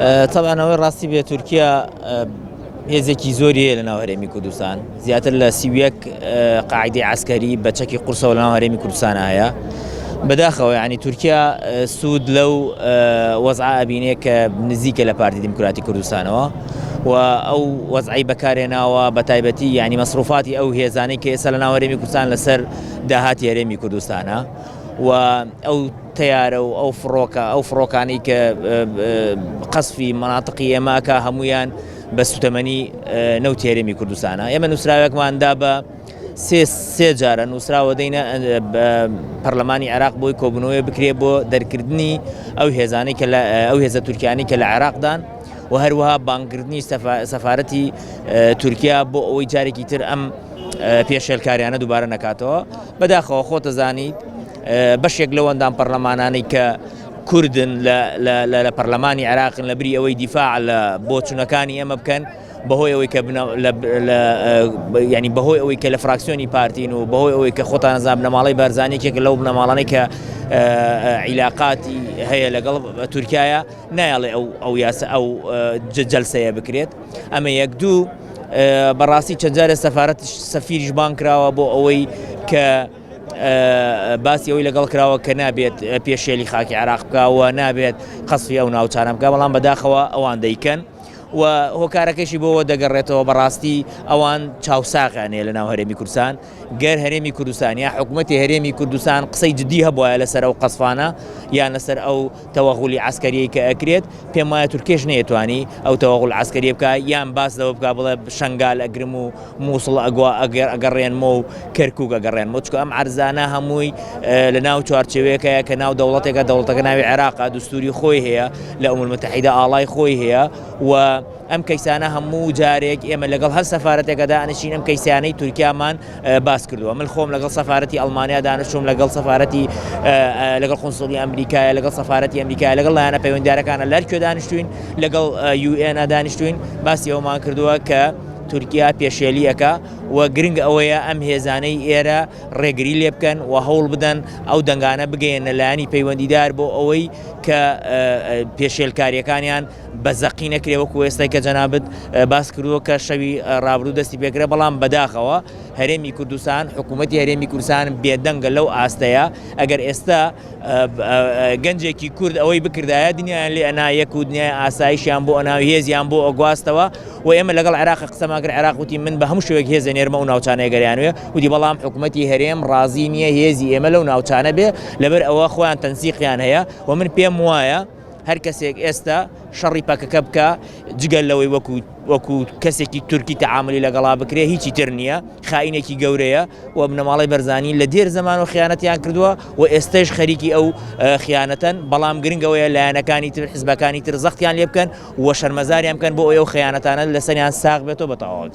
طبعا ئەوەی ڕاستی بێ تورکیا هێزێکی زۆری هەیە لە ناو هەرێمی کوردستان زیاتر لە 31 قاعدەی عسکەری بە چەکی قورسەوە لە ناو هەرێمی کوردستانە هەیە بەداخەوە یعنی تورکیا سوود لەو وەزعە ئەبینێ کە نزیکە لە پارتی دیموکراتی کوردستانەوە و ئەو وەزعی بەکارهێناوە بە تایبەتی یعنی مەسروفاتی ئەو هێزانەی کە ئێستا لە ناو هەرێمی کوردستان لەسەر داهاتی هەرێمی کوردستانە و ئەو تیارە و ئەو فڕۆکانی کە قەسفی مەناتقی ئێماکە هەمویان بە سوتەمەنی نەوتی هەرێمی کوردستانە. ئێمە نووسراوێکماندا بە سێ جارە نووسراوە دەینە پەرلەمانی عێراق بۆی کۆبوونەوەی بکرێت بۆ دەرکردنی ئەو هێزانەی کە ئەو هێزە تورکیانی کە لە عێراقدان و هەروەها بانگکردنی سەفارەتی تورکیا بۆ ئەوەی جارێکی تر ئەم پێشێلکاریانە دووبارە نەکاتەوە. بەداخەوە خۆتە زانیت بەشێک لەوەندان پەرلەمانانەی کە کوردن لە پەرلەمانی عێراقن لە بری ئەوەی دیفاع لە بۆچوونەکانی ئێمە بکەن بەهۆی ئەوەی کە ینی بەهۆی ئەوەی کە لە فراکسیۆنی پارتین و بەهۆی ئەوەی کە خۆتان نەزان بنەماڵەی بارزانێکێک لەو بنەماڵانەی کە عیلاقاتی هەیە لەگەڵ تورکایە نایڵێ ئەو جەلسەیە بکرێت. ئەمە یەک دوو بەڕاستی چەند جارە سەفیریش بان کراوە بۆ ئەوەی کە باسی ئەوەی لەگەڵ کراوە کە نابێت پێشێلی خاکی عێراق بکەوە نابێت قەسفی ئەو ناوچانە بکە بەڵام بەداخەوە ئەوان دەیکەن و هۆکارەکەشی بۆەوە دەگەڕێتەوە بەڕاستی ئەوان چاوساقیانەیە لە ناو هەرێمی کوردستان گەر هەرێمی کوردستان یا حکوومەتی هەرێمی کوردستان قسەی جدی هەبووە لەسەر ئەو قەسفانە یان لەسەر ئەو تەوەغولی عسکەریی کە ئەکرێت پێم وایە تورکێش نەیەتوانی ئەو تەوەغول عسکەریە بکە یان باس لەوە بکە بڵێ شەنگال ئەگرم و مووسڵ ئەگەڕێنمە و کەرکووک ئەگەڕێنمەوە چکە ئەم عەرزانە هەمووی لە ناو چوارچێوەیەکەیە کە ناو دەوڵەتێکە ناوی عێراقا دوستوری خۆی هەیە لە ئوموم المتحیدە ئاڵای خۆی هەیە و ئەم کەیسانە هەموو جارێک ئێمە لەگەڵ هەر سەفارەتێکە دانیشین ئەم کەیسانەی تورکیامان باس کردووە. من خۆم لەگەڵ سەفارەتی ئەڵمانیا دانیشتوم لەگەڵ سەفارەتی لەگەڵ قونسڵی ئەمریکایە لەگەڵ سەفارەتی ئەمریکای لەگەڵ لایەنە پەیوەندیدارەکانە لەرکوێ دانیشتوین لەگەڵ UN دانیشتوین باسی ئەومان کردووە کە تورکیا پێشێلیەکە و گرنگ ئەوەیە ئەم هێزانەی ئێرە ڕێگری لێ بکەن و هەوڵ بدەن ئەو دەنگانە بگەێنە لایەنی پەیوەندیدار بۆ ئەوەی کە پێشێلکاریەکانیان بە زەقی نەکرێ وەکو ئێستای کە جەنابەت باس کردووە کە شەوی ڕابردوو دەستی پێکرێ بەڵام بەداخەوە هەرێمی کوردستان حکوومەتی هەرێمی کوردستان بێدەنگە لەو ئاستەیە ئەگەر ئێستا گەنجێکی کورد ئەوەی بکردایە دنیایان لێ ئەنایەک و دنیای ئاسایشیان بۆ ئەناوی هێزیان بۆ ئەگواستەوە و ئێمە لەگەڵ عێراق قسەماکرد عێراق وتی من بە هەموو شوێک هێزە نێرمە و ناوچانەیە گەریانوێ وتی بەڵام حکوومەتی هەرێم ڕازی نییە هێزی ئێمە لەو ناوچانە بێ لەبەر ئەوە خۆیان تەنسیقیان هەیە و من پێم وایە هەر کەسێک ئێستا شەڕی پاکەکە بکە جگەل لەوەی وەکو کەسێکی تورکی تەعاملی لەگەڵا بکرێ هیچی تر نییە خائینێکی گەورەیە و بنەماڵی بەرزانی لە دێر زەمان و خیانەتیان کردووە و ئێستش خەریکی ئەو خیانەتەن بەڵام گرنگەوەیە لایەنەکانی تر حیزبەکانی تر زەختیان لێ بکەن و شەرمەزاریان بکەن بۆ ئەو خیانەتانە لەسەریان ساغ بێتەوە بە تەواوی.